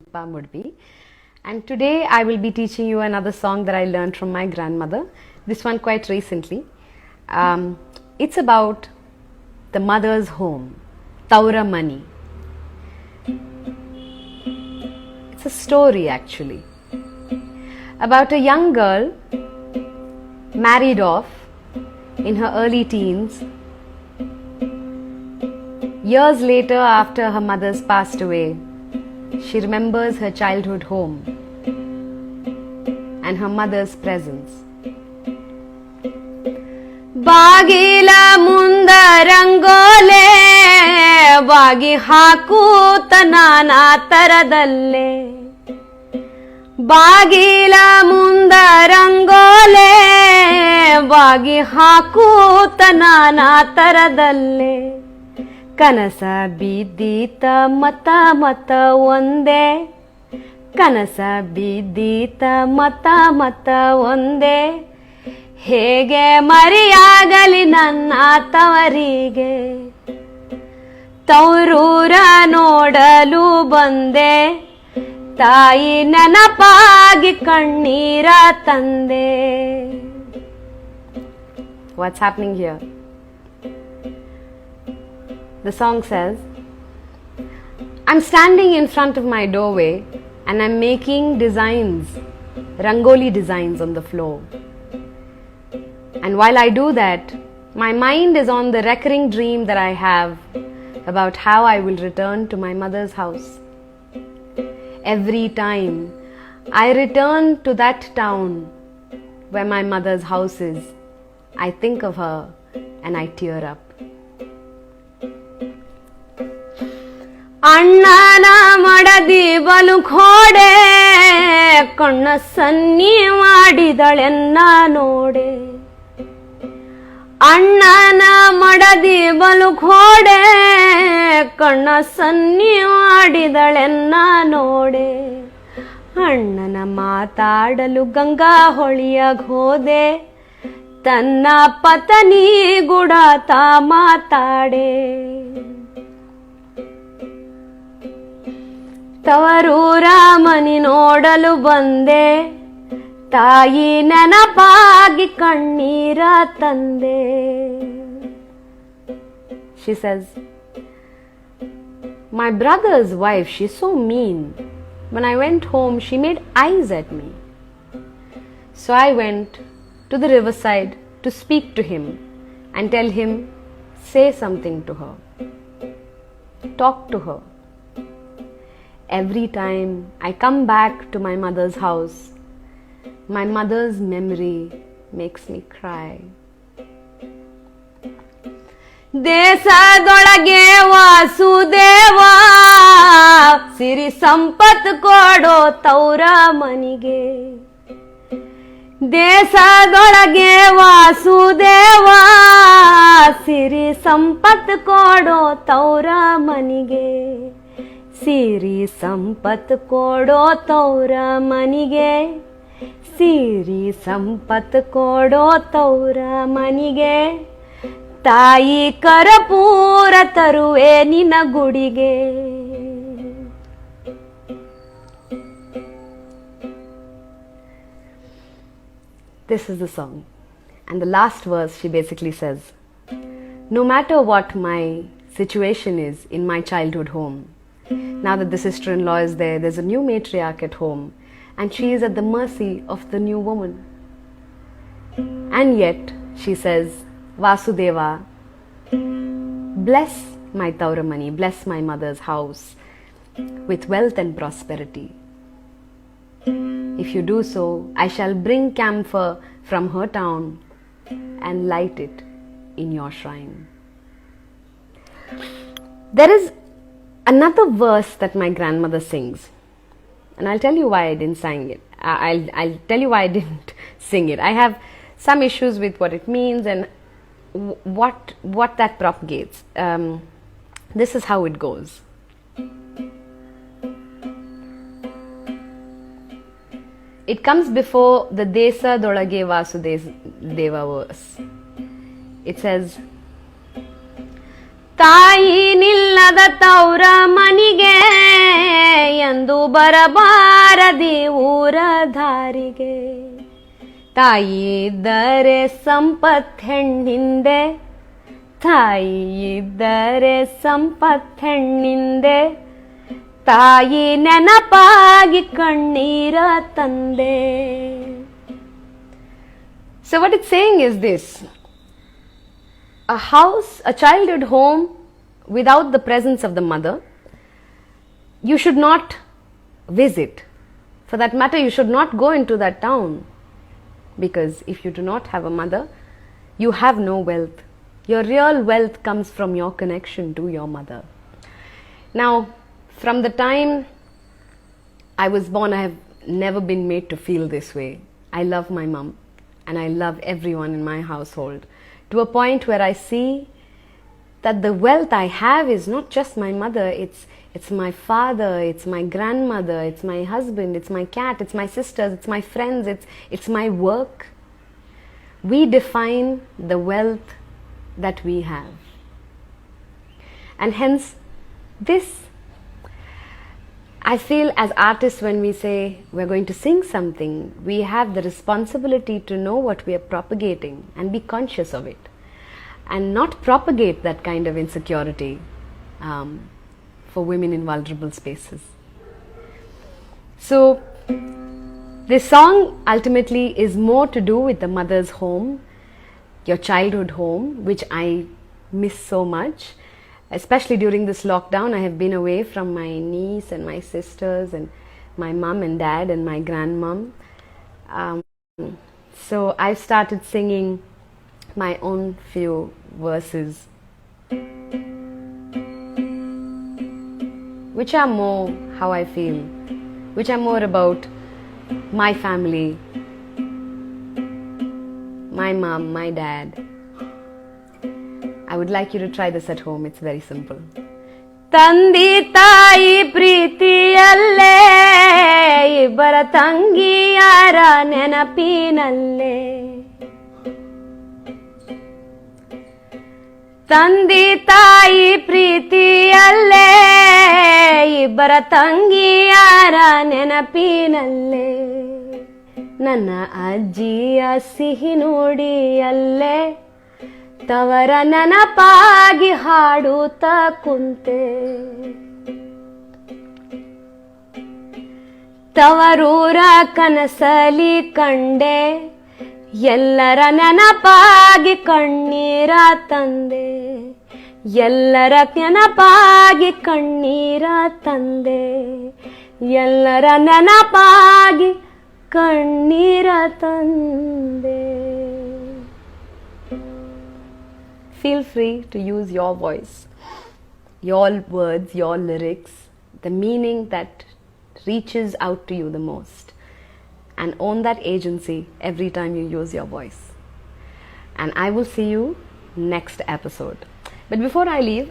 Mudbi, and today I will be teaching you another song that I learned from my grandmother, this one quite recently. It's about the mother's home, Taura Mani. It's a story actually about a young girl married off in her early teens. Years later, after her mother's passed away, she remembers her childhood home and her mother's presence. ಬಾಗಿಲ ಮುಂದ ರಂಗೋಲೆ ಬಾಗಿ ಹಾಕೂತ ನಾನಾ ತರದಲ್ಲೇ ಬಾಗಿಲ ಮುಂದ ರಂಗೋಲೆ ಬಾಗಿ ಹಾಕೂತ ನಾನಾ ತರದಲ್ಲೇ ಕನಸ ಬಿದ್ದೀತ ಮತ ಮತ ಒಂದೇ ಕನಸ ಬಿದ್ದೀತ ಮತ ಮತ ಒಂದೇ ಹೇಗೆ ಮರೆಯಾಗಲಿ ನನ್ನ ತವರಿಗೆ ತವರೂರ ನೋಡಲು ಬಂದೆ ತಾಯಿ ನೆನಪಾಗಿ ಕಣ್ಣೀರ ತಂದೆ. What's happening here? The song says, I'm standing in front of my doorway and I'm making designs, rangoli designs on the floor. And while I do that, my mind is on the recurring dream that I have about how I will return to my mother's house. Every time I return to that town where my mother's house is, I think of her and I tear up. ಅಣ್ಣನ ಮಡದಿ ಬಲು ಖೋಡೆ ಕಣ್ಣ ಸನ್ನಿ ಮಾಡಿದಳೆನ್ನ ನೋಡೆ ಅಣ್ಣನ ಮಡದಿ ಬಲು ಖೋಡೆ ಕಣ್ಣ ಸನ್ನಿ ಮಾಡಿದಳೆನ್ನ ನೋಡೆ ಅಣ್ಣನ ಮಾತಾಡಲು ಗಂಗಾ ಹೊಳಿಯಾಗ ಹೋದೆ ತನ್ನ ಪತ್ನಿ ಗುಡಾತ ಮಾತಾಡೆ ತವರೂರ ಮನಿ ನೋಡಲು ಬಂದೆ ತಾಯಿ ನೆನಪಾಗಿ ಕಣ್ಣೀರ ತಂದೆ. She says, my brother's wife, she's so mean. When I went home, she made eyes at me. So I went to the riverside to speak to him and tell him, say something to her. Talk to her. Every time I come back to my mother's house, my mother's memory makes me cry. ದೇಶದೊಳಗೆ ವಾಸುದೇವ ಸಿರಿ ಸಂಪತ್ ಕೊಡೋ ತೌರ ಮನಿಗೆ ದೇಶದೊಳಗೆ ವಾಸುದೇವ ಸಿರಿ ಸಂಪತ್ ಕೊಡೋ ತೌರ ಮನಿಗೆ ಸಿರಿ ಸಂಪತ್ ಕೊಡೋ ತೌರ ಮನಿಗೆ ಸಿರಿ ಸಂಪತ್ ಕೊಡೋ ತೌರ ಮನಿಗೆ ತಾಯಿ ಕರಪೂರ ತರುವೆ ನಿನ್ನ ಗುಡಿಗೆ. This is the song, and the last verse she basically says, no matter what my situation is in my childhood home, now that the sister-in-law is there, there's a new matriarch at home and she is at the mercy of the new woman. And yet, she says, Vasudeva, bless my Tauramani, bless my mother's house with wealth and prosperity. If you do so, I shall bring camphor from her town and light it in your shrine. There is another verse that my grandmother sings, and I'll tell you why I didn't sing it. I'll tell you why I didn't sing it. I have some issues with what it means and what that propagates. This is how it goes. It comes before the Desa Dolage Vasudeva verse. It says, ತಾಯಿ ನಿಲ್ಲದ ತೌರ ಮನಿಗೆ ಎಂದು ಬರಬಾರದಿ ಊರ ದಾರಿಗೆ. ತಾಯಿ ಇದ್ದರೆ ಸಂಪತ್ ಹೆಣ್ಣಿಂದೆ, ತಾಯಿ ಇದ್ದರೆ ಸಂಪತ್ ಹೆಣ್ಣಿಂದೆ, ತಾಯಿ ನೆನಪಾಗಿ ಕಣ್ಣೀರ ತಂದೆ. So what it's saying is this: a house, a childhood home without the presence of the mother, you should not visit. For that matter, you should not go into that town, because if you do not have a mother, you have no wealth. Your real wealth comes from your connection to your mother. Now, from the time I was born, I have never been made to feel this way. I love my mom and I love everyone in my household, to a point where I see that the wealth I have is not just my mother, it's my father, it's my grandmother, it's my husband, it's my cat, it's my sisters, it's my friends, it's my work. We define the wealth that we have. And hence, this, I feel as artists, when we say we're going to sing something, we have the responsibility to know what we are propagating and be conscious of it, and not propagate that kind of insecurity for women in vulnerable spaces. So, this song ultimately is more to do with the mother's home, your childhood home, which I miss so much. Especially during this lockdown, I have been away from my niece and my sisters and my mom and dad and my grandmom. So I've started singing my own few verses, which are more how I feel, which are more about my family, my mom, my dad. I would like you to try this at home. It's very simple. ತಂದಿ ತಾಯಿ ಪ್ರೀತಿಯಲ್ಲೇ, ಇಬ್ಬರ ತಂಗಿಯರ ನೆನಪಿನಲ್ಲೇ. ತಂದಿ ತಾಯಿ ಪ್ರೀತಿಯಲ್ಲೇ, ಇಬ್ಬರ ತಂಗಿಯರ ನೆನಪಿನಲ್ಲೇ. ನನ್ನ ಅಜ್ಜಿಯ ಸಿಹಿ ನುಡಿಯಲ್ಲೇ, ತವರ ನೆನಪಾಗಿ ಹಾಡುತ್ತಾ ಕುಂತೆ. ತವರೂರ ಕನಸಲಿ ಕಂಡೆ, ಎಲ್ಲರ ನೆನಪಾಗಿ ಕಣ್ಣೀರ ತಂದೆ. ಎಲ್ಲರ ನೆನಪಾಗಿ ಕಣ್ಣೀರ ತಂದೆ. ಎಲ್ಲರ ನೆನಪಾಗಿ ಕಣ್ಣೀರ ತಂದೆ. Feel free to use your voice, your words, your lyrics, the meaning that reaches out to you the most, and own that agency every time you use your voice. And I will see you next episode. But before I leave,